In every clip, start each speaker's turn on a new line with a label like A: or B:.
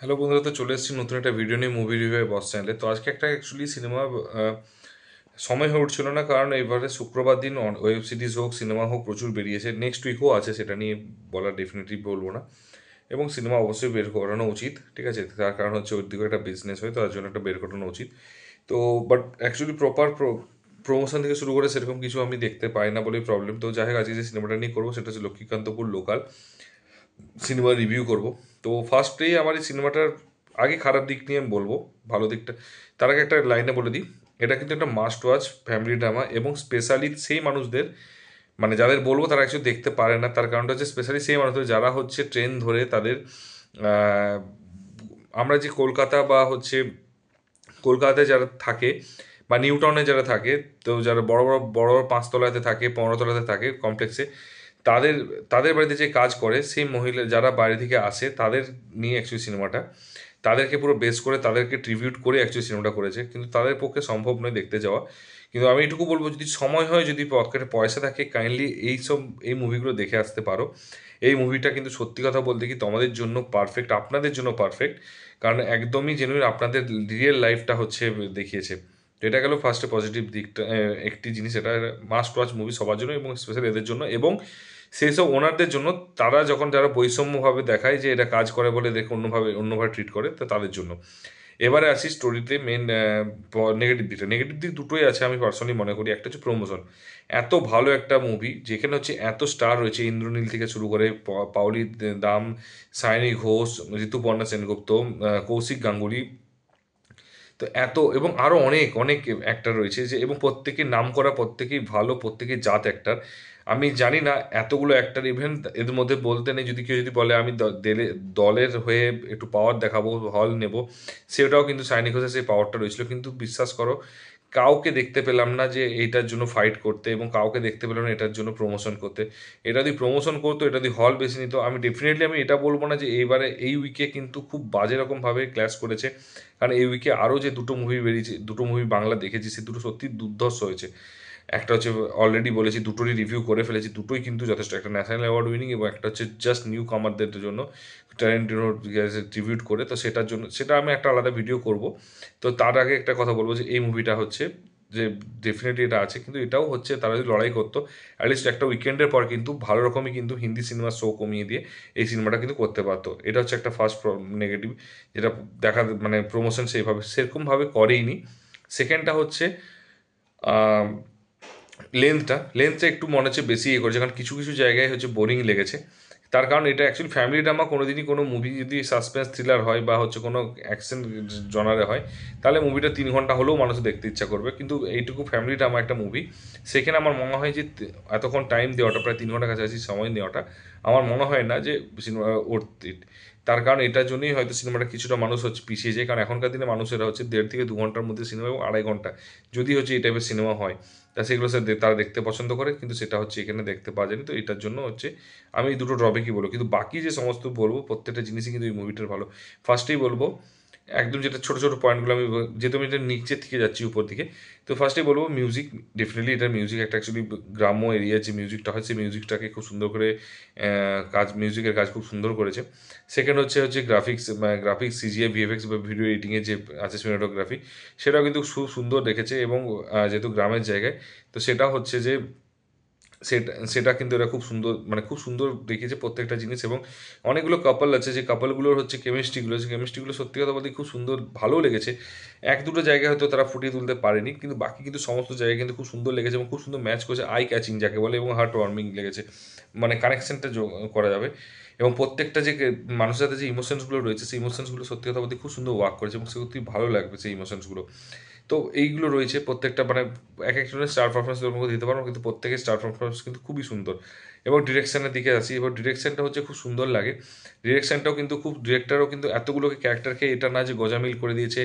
A: Hello বন্ধুরা, তো চলে এসেছি নতুন একটা ভিডিও নিয়ে মুভি রিভিউ বস চ্যানেলে। তো আজকে একটা অ্যাকচুয়ালি সিনেমা সময় হয়ে উঠছিল না, কারণ এবারে শুক্রবার দিন ওয়েব সিরিজ হোক সিনেমা হোক প্রচুর বেরিয়েছে, নেক্সট উইকও আছে, সেটা নিয়ে বলা ডেফিনেটলি বলবো না। এবং সিনেমা অবশ্যই বের করানো উচিত, ঠিক আছে, তার কারণ হচ্ছে ওর দিকে একটা বিজনেস হয়, তার জন্য একটা বের করানো উচিত। তো বাট অ্যাকচুয়ালি প্রপার প্রমোশন থেকে শুরু করে সেরকম কিছু আমি দেখতে পাই না বলেই প্রবলেম। তো যাই হোক, আজকে যে সিনেমাটা নিয়ে করবো সেটা হচ্ছে লক্ষ্মীকান্তপুর লোকাল। সিনেমা রিভিউ করব। তো ফার্স্টেই আমার এই সিনেমাটার আগে খারাপ দিক নিয়ে আমি বলবো, ভালো দিকটা তার আগে একটা লাইনে বলে দিই। এটা কিন্তু একটা মাস্ট ওয়াচ ফ্যামিলি ড্রামা, এবং স্পেশালি সেই মানুষদের, মানে যাদের বলবো তারা অ্যাকচুয়ালি দেখতে পারে না, তার কারণটা হচ্ছে স্পেশালি সেই মানুষদের যারা হচ্ছে ট্রেন ধরে তাদের আহ, আমরা যে কলকাতা বা হচ্ছে কলকাতায় যারা থাকে বা নিউ টাউনে যারা থাকে, তো যারা বড় বড় বড় বড় পাঁচতলাতে থাকে, 15 তলাতে থাকে কমপ্লেক্সে, তাদের তাদের বাড়িতে যে কাজ করে সেই মহিলা যারা বাইরে থেকে আসে তাদের নিয়ে অ্যাকচুয়ালি সিনেমাটা, তাদেরকে পুরো বেস করে তাদেরকে ট্রিবিউট করে অ্যাকচুয়ালি সিনেমাটা করেছে, কিন্তু তাদের পক্ষে সম্ভব নয় দেখতে যাওয়া। কিন্তু আমি এটুকু বলবো, যদি সময় হয়, যদি পকেটে পয়সা থাকে, কাইন্ডলি এই মুভিগুলো দেখে আসতে পারো। এই মুভিটা কিন্তু সত্যি কথা বলতে কি তোমাদের জন্য পারফেক্ট, আপনাদের জন্য পারফেক্ট, কারণ একদমই জেনুইন আপনাদের রিয়েল লাইফটা হচ্ছে দেখিয়েছে। তো এটা গেল ফার্স্টে পজিটিভ দিকটা, একটি জিনিস, এটা মাস্ট ওয়াচ মুভি সবার জন্য এবং স্পেশালি এদের জন্য, এবং সেই সব ওনারদের জন্য, তারা যখন যারা বৈষম্যভাবে দেখায় যে এটা কাজ করে বলে দেখে অন্যভাবে ট্রিট করে, তো তাদের জন্য। এবারে আসি স্টোরিতে মেন নেগেটিভ দিকটা। নেগেটিভ দিক দুটোই আছে আমি পার্সোনালি মনে করি। একটা হচ্ছে প্রমোশন। এত ভালো একটা মুভি যেখানে হচ্ছে এত স্টার রয়েছে, ইন্দ্রনীল থেকে শুরু করে পাওলি দাম, সায়নী ঘোষ, ঋতুপর্ণা সেনগুপ্ত, কৌশিক গাঙ্গুলি, তো এত এবং আরও অনেক অনেক অ্যাক্টার রয়েছে যে, এবং প্রত্যেকের নাম করা, প্রত্যেকেই ভালো, প্রত্যেকেই জাত অ্যাক্টার। আমি জানি না এতগুলো অ্যাক্টার ইভেন এদের মধ্যে বলতে নেই, যদি কেউ যদি বলে আমি দলের হয়ে একটু পাওয়ার দেখাবো, হল নেব, সেটাও কিন্তু সাইনিক ঘোষের সেই পাওয়ারটা রয়েছিল। কিন্তু বিশ্বাস করো, কাউকে দেখতে পেলাম না যে এইটার জন্য ফাইট করতে, এবং কাউকে দেখতে পেলাম না এটার জন্য প্রমোশন করতে। এটা যদি প্রমোশন করতো, এটা যদি হল বেশি নিত, আমি ডেফিনেটলি আমি এটা বলবো না যে এইবারে এই উইকে কিন্তু খুব বাজে রকমভাবে ক্ল্যাশ করেছে। কারণ এই উইকে আরও যে দুটো মুভি বেরিয়েছে, দুটো মুভি বাংলা দেখেছি, সে দুটো সত্যি দুর্ধর্ষ হয়েছে। একটা হচ্ছে অলরেডি বলেছি, দুটোরই রিভিউ করে ফেলেছি, দুটোই কিন্তু যথেষ্ট, একটা ন্যাশনাল অ্যাওয়ার্ড উইনিং এবং একটা হচ্ছে জাস্ট নিউ কামারদের জন্য ট্যালেন্টিনো ট্রিবিউট করে। তো সেটার জন্য সেটা আমি একটা আলাদা ভিডিও করব। তো তার আগে একটা কথা বলবো যে এই মুভিটা হচ্ছে যে ডেফিনেটলি এটা আছে, কিন্তু এটাও হচ্ছে তারা যদি লড়াই করতো অ্যাটলিস্ট একটা উইকেন্ডের পর কিন্তু ভালো রকমই কিন্তু হিন্দি সিনেমার শো কমিয়ে দিয়ে এই সিনেমাটা কিন্তু করতে পারতো। এটা হচ্ছে একটা ফার্স্ট নেগেটিভ, যেটা দেখা মানে প্রমোশন সেইভাবে সেরকমভাবে করেইনি। সেকেন্ডটা হচ্ছে লেন্থটা একটু মনে হচ্ছে বেশি ইয়ে করেছে, কারণ কিছু কিছু জায়গায় হচ্ছে বোরিং লেগেছে। তার কারণ এটা অ্যাকচুয়ালি ফ্যামিলি ড্রামা, কোনোদিনই কোনো মুভি যদি সাসপেন্স থ্রিলার হয় বা হচ্ছে কোনো অ্যাকশন জনারে হয়, তাহলে মুভিটা 3 ঘন্টা হলেও মানুষ দেখতে ইচ্ছা করবে। কিন্তু এইটুকু ফ্যামিলি ড্রামা একটা মুভি, সেখানে আমার মনে হয় যে এতক্ষণ টাইম দেওয়াটা, প্রায় 3 ঘন্টা কাছাকাছি সময় নেওয়াটা, আমার মনে হয় না যে সিনেমা ওর্থ ইট। তার কারণ এটার জন্যই হয়তো সিনেমাটা কিছুটা মানুষ হচ্ছে পিছিয়ে যায়, কারণ এখনকার দিনে মানুষেরা হচ্ছে 1.5 থেকে 2 ঘন্টার মধ্যে সিনেমা, এবং 2.5 ঘন্টা যদি হচ্ছে এই টাইপের সিনেমা হয়, তা সেগুলো তারা দেখতে পছন্দ করে, কিন্তু সেটা হচ্ছে এখানে দেখতে পাওয়া যায়নি। তো এটার জন্য হচ্ছে আমি এই দুটো ড্রব্যাকই বলবো, কিন্তু বাকি যে সমস্ত বলবো প্রত্যেকটা জিনিসই কিন্তু এই মুভিটার ভালো। ফার্স্টেই বলবো একদম, যেটা ছোটো ছোটো পয়েন্টগুলো আমি যেহেতু আমি এটা নিচের থেকে যাচ্ছি উপর দিকে, তো ফার্স্টেই বলবো মিউজিক। ডেফিনেটলি এটার মিউজিক একটা অ্যাকচুয়ালি গ্রাম্য এরিয়ার যে মিউজিকটা হয়, সেই মিউজিকটাকে খুব সুন্দর করে মিউজিকের কাজ খুব সুন্দর করেছে। সেকেন্ড হচ্ছে গ্রাফিক্স সিজিআই ভিএফএক্স বা ভিডিও এডিটিংয়ের যে আছে সিনেমাটোগ্রাফি, সেটাও কিন্তু খুব সুন্দর রেখেছে। এবং যেহেতু গ্রামের জায়গায়, তো সেটা হচ্ছে যে সেটা সেটা কিন্তু এরা খুব সুন্দর, মানে খুব সুন্দর দেখিয়েছে প্রত্যেকটা জিনিস। এবং অনেকগুলো কাপল আছে, যে কাপলগুলোর হচ্ছে কেমিস্ট্রিগুলো সত্যি কথা বলতে খুব সুন্দর, ভালো লেগেছে। এক দুটো জায়গায় হয়তো তারা ফুটিয়ে তুলতে পারেনি, কিন্তু বাকি কিন্তু সমস্ত জায়গায় কিন্তু খুব সুন্দর লেগেছে এবং খুব সুন্দর ম্যাচ করেছে, আই ক্যাচিং যাকে বলে, এবং হার্ট ওয়ার্মিং লেগেছে, মানে কানেকশনটা করা যাবে। এবং প্রত্যেকটা যে মানুষের সাথে যে ইমোশনসগুলো রয়েছে, সেই ইমোশনসগুলো সত্যি কথা বলতে খুব সুন্দর ওয়ার্ক করেছে, এবং সত্যি ভালো লাগবে সেই ইমোশনসগুলো। তো এইগুলো রয়েছে প্রত্যেকটা, মানে এক একজনের স্টার পারফরমেন্স মধ্যে দিতে পারবো, কিন্তু প্রত্যেকের স্টার পারফরমেন্স কিন্তু খুবই সুন্দর। এবং ডিরেকশনের দিকে আসি, এবার ডিরেকশনটা হচ্ছে খুব সুন্দর লাগে। ডিরেকশনটাও কিন্তু খুব, ডিরেক্টরও কিন্তু এতগুলোকে ক্যারেক্টারকে এটা না যে গজামিল করে দিয়েছে,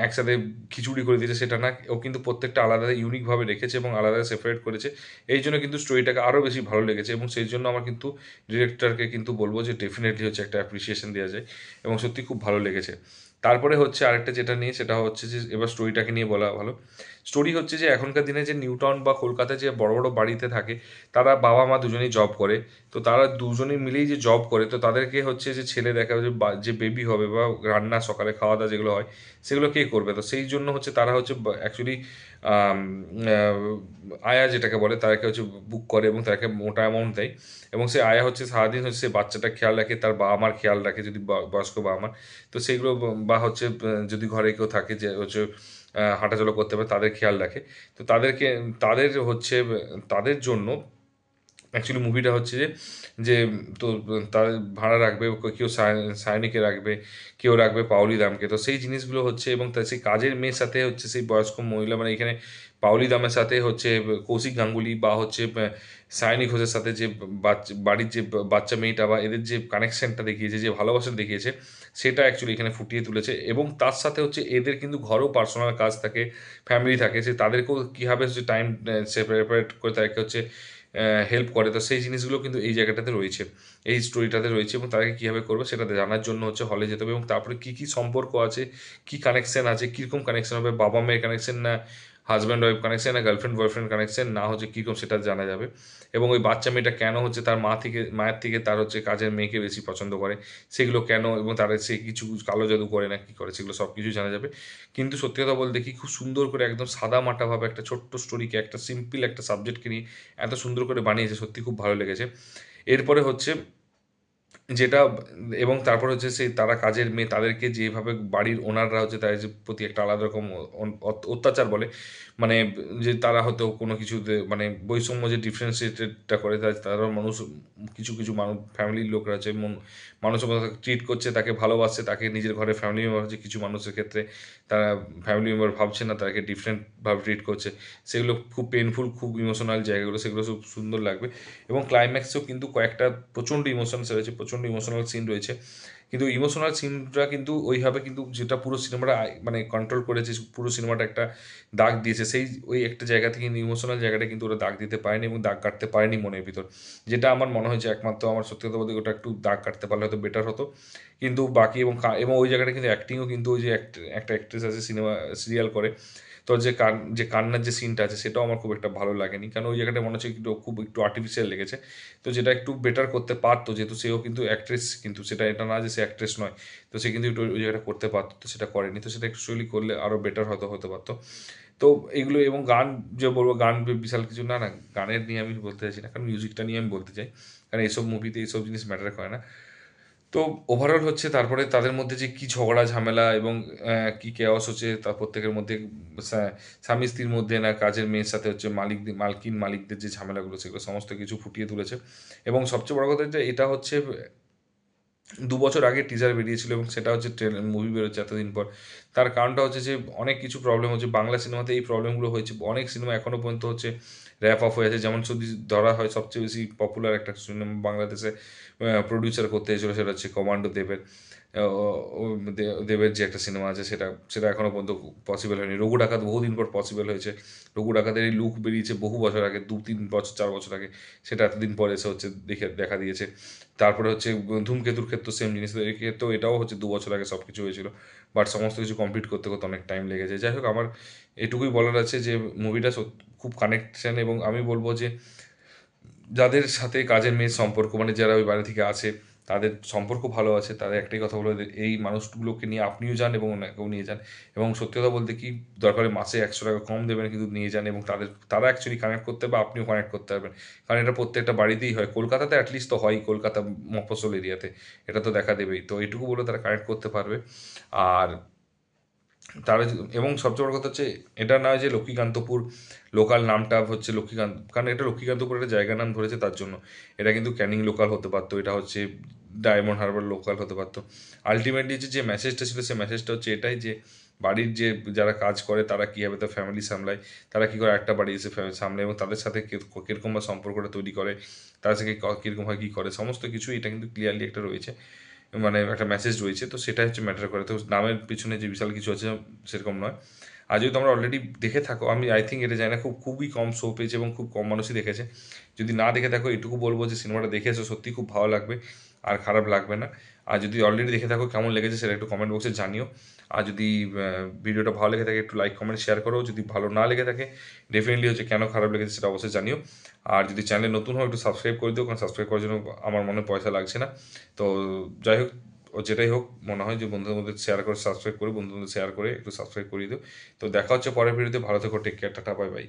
A: একসাথে খিচুড়ি করে দিয়েছে, সেটা না। ও কিন্তু প্রত্যেকটা আলাদা ইউনিকভাবে রেখেছে এবং আলাদা সেপারেট করেছে। এই জন্য কিন্তু স্টোরিটাকে আরও বেশি ভালো লেগেছে, এবং সেই জন্য আমার কিন্তু ডিরেক্টরকে কিন্তু বলবো যে ডেফিনেটলি হচ্ছে একটা অ্যাপ্রিসিয়েশন দেওয়া যায়, এবং সত্যি খুব ভালো লেগেছে। তারপরে হচ্ছে আরেকটা যেটা নিয়ে, সেটা হচ্ছে যে এবার স্টোরিটাকে নিয়ে বলা ভালো। স্টোরি হচ্ছে যে এখনকার দিনে যে নিউ টাউন বা কলকাতায় যে বড় বড় বাড়িতে থাকে, তারা বাবা মা দুজনেই জব করে। তো তারা দুজনেই মিলেই যে জব করে, তো তাদেরকে হচ্ছে যে ছেলে দেখা যে যে বেবি হবে বা রান্না সকালে খাওয়া দাওয়া যেগুলো হয় সেগুলো কে করবে। তো সেই জন্য হচ্ছে তারা হচ্ছে অ্যাকচুয়ালি আয়া যেটাকে বলে তাকে হচ্ছে বুক করে এবং তাকে মোটা অ্যামাউন্ট দেয়। এবং সে আয়া হচ্ছে সারাদিন হচ্ছে সে বাচ্চাটা খেয়াল রাখে, তার বাবা মার খেয়াল রাখে যদি বয়স্ক বাবা মার। তো সেগুলো বা হচ্ছে যদি ঘরে কেউ থাকে যে হচ্ছে হাঁটাচলা করতে পারে তাদের খেয়াল রাখে। তো তাদেরকে তাদের হচ্ছে তাদের জন্য অ্যাকচুয়ালি মুভিটা হচ্ছে যে যে তো তার ভাড়া রাখবে, কেউ সায়নীকে রাখবে, কেউ রাখবে পাওলি দামকে। তো সেই জিনিসগুলো হচ্ছে এবং তার সেই কাজের মেয়ের সাথে হচ্ছে সেই বয়স্ক মহিলা, মানে এখানে পাওলি দামের সাথে হচ্ছে কৌশিক গাঙ্গুলি বা হচ্ছে সায়নী ঘোষের সাথে যে বাড়ির যে বাচ্চা মেয়েটা বা এদের যে কানেকশনটা দেখিয়েছে, যে ভালোবাসা দেখিয়েছে, সেটা অ্যাকচুয়ালি এখানে ফুটিয়ে তুলেছে। এবং তার সাথে হচ্ছে এদের কিন্তু ঘরেও পার্সোনাল কাজ থাকে, ফ্যামিলি থাকে, সে তাদেরকেও কীভাবে হচ্ছে টাইম সেপারেট করে তাদেরকে হচ্ছে হেল্প করে। তো সেই জিনিসগুলো কিন্তু এই জায়গাটাতে রয়েছে, এই স্টোরিটাতে রয়েছে। এবং তাকে কীভাবে করবে সেটা জানার জন্য হচ্ছে হলে যেতে হবে। এবং তারপরে কী কী সম্পর্ক আছে, কী কানেকশন আছে, কীরকম কানেকশন হবে, বাবা মেয়ের কানেকশন না হাজব্যান্ড ওয়াইফ কানেকশন না গার্লফ্রেন্ড বয়ফ্রেন্ড কানেকশন না হচ্ছে কীরকম সেটা জানা যাবে। এবং ওই বাচ্চা মেয়েটা কেন হচ্ছে তার মায়ের থেকে তার হচ্ছে কাজের মেয়েকে বেশি পছন্দ করে, সেগুলো কেন, এবং তার সে কিছু কালো জাদু করে না কী করে, সেগুলো সব কিছু জানা যাবে। কিন্তু সত্যি কথা বলতে কি, খুব সুন্দর করে একদম সাদা মাটাভাবে একটা ছোট্ট স্টোরিকে, একটা সিম্পল একটা সাবজেক্টকে নিয়ে এত সুন্দর করে বানিয়েছে, সত্যি খুব ভালো লেগেছে। এরপরে হচ্ছে যেটা, এবং তারপর হচ্ছে সেই তারা কাজের মেয়ে, তাদেরকে যেভাবে বাড়ির ওনাররা হচ্ছে তাদের যে প্রতি একটা আলাদা রকম অত্যাচার বলে, মানে যে তারা হয়তো কোনো কিছুতে মানে বৈষম্য যে ডিফারেন্সিয়েটেডটা করে, তারা মানুষ কিছু কিছু মানুষ ফ্যামিলির লোকরা আছে মানুষের মতো ট্রিট করছে, তাকে ভালোবাসছে, তাকে নিজের ঘরে ফ্যামিলি মেম্বার হচ্ছে, কিছু মানুষের ক্ষেত্রে তারা ফ্যামিলি মেম্বার ভাবছে না, তাকে ডিফারেন্টভাবে ট্রিট করছে। সেগুলো খুব পেনফুল, খুব ইমোশনাল জায়গাগুলো, সেগুলো খুব সুন্দর লাগবে। এবং ক্লাইম্যাক্সেও কিন্তু কয়েকটা প্রচণ্ড ইমোশনস রয়েছে, প্রচণ্ড ইমোশনাল সিন রয়েছে। কিন্তু ইমোশনাল সিনটা কিন্তু ওইভাবে কিন্তু যেটা পুরো সিনেমাটা মানে কন্ট্রোল করেছে, পুরো সিনেমাটা একটা দাগ দিয়েছে, সেই ওই একটা জায়গা থেকে ইমোশনাল জায়গাটা কিন্তু ওরা দাগ দিতে পারেনি এবং দাগ কাটতে পারেনি মনের ভিতর। যেটা আমার মনে হয়েছে একমাত্র, আমার সত্যি কথা বলতে ওটা একটু দাগ কাটতে পারলে হয়তো বেটার হতো। কিন্তু বাকি এবং ওই জায়গাটা কিন্তু অ্যাক্টিংও কিন্তু ওই যে একটা অ্যাক্ট্রেস আছে সিনেমা সিরিয়াল করে, তো যে কান্নার যে সিনটা আছে সেটাও আমার খুব একটা ভালো লাগেনি, কারণ ওই জায়গাটা মনে হচ্ছে একটু আর্টিফিশিয়াল লেগেছে। তো যেটা একটু বেটার করতে পারতো, যেহেতু সেও কিন্তু অ্যাক্ট্রেস, কিন্তু সেটা এটা না যে সে অ্যাক্ট্রেস নয়, তো সে কিন্তু একটু ওই জায়গাটা করতে পারতো, তো সেটা করেনি। তো সেটা অ্যাকচুয়ালি করলে আরও বেটার হয়তো হতে পারতো। তো এইগুলো, এবং গান যে বলবো, গান বিশাল কিছু না, না গানের নিয়ে আমি বলতে চাইছি না, কারণ মিউজিকটা নিয়ে আমি বলতে চাই, কারণ এইসব মুভিতে এইসব জিনিস ম্যাটার করে না। তো ওভারঅল হচ্ছে তারপরে তাদের মধ্যে যে কি ঝগড়া ঝামেলা এবং কি কেওয়াস হচ্ছে তার প্রত্যেকের মধ্যে, স্বামী স্ত্রীর মধ্যে না কাজের মেয়ের সাথে হচ্ছে মালিকদের যে ঝামেলাগুলো, সেগুলো সমস্ত কিছু ফুটিয়ে তুলেছে। এবং সবচেয়ে বড় কথা যে এটা হচ্ছে 2 বছর আগে টিজার বেরিয়েছিল এবং সেটা হচ্ছে মুভি বেরোচ্ছে এতদিন পর। তার কারণটা হচ্ছে যে অনেক কিছু প্রবলেম হচ্ছে বাংলা সিনেমাতে, এই প্রবলেমগুলো হয়েছে। অনেক সিনেমা এখনও পর্যন্ত হচ্ছে র্যাপ অফ হয়ে আছে। যেমন যদি ধরা হয় সবচেয়ে বেশি পপুলার একটা সিনেমা বাংলাদেশে প্রডিউসার করতে এসেছিলো, সেটা হচ্ছে কমান্ডো দেবের। দেবের যে একটা সিনেমা আছে, সেটা সেটা এখনও পর্যন্ত পসিবল হয়নি। রঘু ডাকাত বহুদিন পর পসিবল হয়েছে। রঘু ডাকাতের এই লুক বেরিয়েছে বহু বছর আগে, 2-3 বছর 4 বছর আগে, সেটা এতদিন পর এসে হচ্ছে দেখা দিয়েছে। তারপরে হচ্ছে ধূমকেতুর ক্ষেত্রে সেম জিনিস, তো এর ক্ষেত্রেও এটাও হচ্ছে 2 বছর আগে সব কিছু হয়েছিল, বাট সমস্ত কিছু কমপ্লিট করতে করতে অনেক টাইম লেগেছে। যাই হোক, আমার এটুকুই বলার আছে যে মুভিটা খুব কানেকশন। এবং আমি বলবো যে যাদের সাথে কাজের মেয়ের সম্পর্ক, মানে যারা ওই বাড়ি থেকে আছে, তাদের সম্পর্ক ভালো আছে, তাদের একটাই কথা বলে, এই মানুষগুলোকে নিয়ে আপনিও যান এবং ওনাকেও নিয়ে যান। এবং সত্যি কথা বলতে কি, দরকারে মাসে 100 টাকা কম দেবেন, কিন্তু নিয়ে যান, এবং তারা অ্যাকচুয়ালি কানেক্ট করতে পারবে, আপনিও কানেক্ট করতে পারবেন। কারণ এটা প্রত্যেকটা বাড়িতেই হয়, কলকাতাতে অ্যাটলিস্ট তো হয়, কলকাতা মফস্বল এরিয়াতে এটা তো দেখা দেবেই। তো এইটুকু বলে তারা কানেক্ট করতে পারবে। আর তারা এবং সবচেয়ে বড় কথা হচ্ছে এটা নয় যে লক্ষ্মীকান্তপুর লোকাল নামটা হচ্ছে লক্ষ্মীকান্ত, কারণ এটা লক্ষ্মীকান্তপুর একটা জায়গার নাম ধরেছে তার জন্য। এটা কিন্তু ক্যানিং লোকাল হতে পারতো, এটা হচ্ছে ডায়মন্ড হারবার লোকাল হতে পারতো। আলটিমেটলি যে মেসেজটা ছিল, সেই মেসেজটা হচ্ছে এটাই যে বাড়ির যে যারা কাজ করে তারা কীভাবে তার ফ্যামিলি সামলায়, তারা কী করে একটা বাড়ি এসে ফ্যামিলি সামলায়, এবং তাদের সাথে কীরকম বা সম্পর্কটা তৈরি করে, তাদের সাথে কীরকমভাবে কী করে, সমস্ত কিছু এটা কিন্তু ক্লিয়ারলি একটা রয়েছে, মানে একটা মেসেজ রয়েছে। তো সেটা হচ্ছে ম্যাটার করে। তো নামের পিছনে যে বিশাল কিছু আছে সেরকম নয়। আর যদি তোমরা অলরেডি দেখে থাকো, আমি আই থিঙ্ক এটা জানি না, খুবই কম শো পেয়েছে এবং খুব কম মানুষই দেখেছে। যদি না দেখে থাকো, এটুকু বলবো যে সিনেমাটা দেখে এসো, সত্যি খুব ভালো লাগবে আর খারাপ লাগবে না। আর যদি অলরেডি দেখে থাকো কেমন লেগেছে সেটা একটু কমেন্ট বক্সে জানিও। আর যদি ভিডিওটা ভালো লেগে থাকে একটু লাইক কমেন্ট শেয়ার করো। যদি ভালো না লেগে থাকে ডেফিনেটলি হচ্ছে কেন খারাপ লেগেছে সেটা অবশ্যই জানিও। আর যদি চ্যানেলে নতুন হয় একটু সাবস্ক্রাইব করে দিও, কারণ সাবস্ক্রাইব করার জন্য আমার মনে পয়সা লাগছে না। তো যাই হোক, ও যেটাই হোক, মনে হয় যে বন্ধুদের মধ্যে শেয়ার করে সাবস্ক্রাইব করে বন্ধুদের মধ্যে শেয়ার করে একটু সাবস্ক্রাইব করিয়ে দিও। তো দেখা হচ্ছে পরের ভিডিওতে। ভালো থেকো, take care, tata, bye by.